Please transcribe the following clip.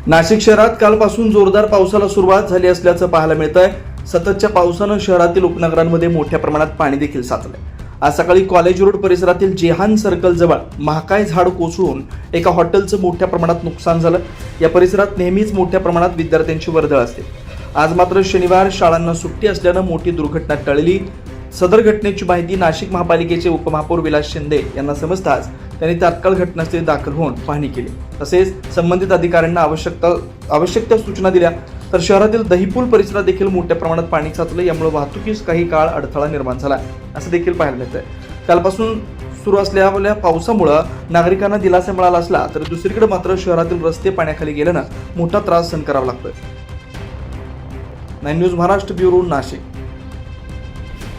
नाशिक शहरात कालपासून जोरदार पावसाला सुरुवात झाली असल्याचं पाहायला मिळतंय। सततच्या पावसानं शहरातील उपनगरांमध्ये मोठ्या प्रमाणात पाणी देखील साचलंय। आज सकाळी कॉलेज रोड परिसरातील जेहान सर्कल जवळ महाकाय झाड कोसळून एका हॉटेलचं मोठ्या प्रमाणात नुकसान झालं। या परिसरात नेहमीच मोठ्या प्रमाणात विद्यार्थ्यांची वर्दळ असते। आज मात्र शनिवार, शाळांना सुट्टी असल्यानं मोठी दुर्घटना टळली। सदर घटनेची माहिती नाशिक महापालिकेचे उपमहापौर विलास शिंदे यांना समजताच त्यांनी तात्काळ घटनास्थळी दाखल होऊन पाहणी केली। तसेच संबंधित अधिकाऱ्यांना आवश्यक त्या सूचना दिल्या। तर शहरातील दहीपूल परिसरात देखील मोठ्या प्रमाणात पाणी साचलं। यामुळे वाहतुकीस काही काळ अडथळा निर्माण झाला असं देखील पाहायला मिळतंय। कालपासून सुरू असलेल्या पावसामुळे नागरिकांना दिलासा मिळाला असला तर दुसरीकडे मात्र शहरातील रस्ते पाण्याखाली गेल्यानं मोठा त्रास सहन करावा लागतोय। 9 न्यूज महाराष्ट्र ब्युरो, नाशिक।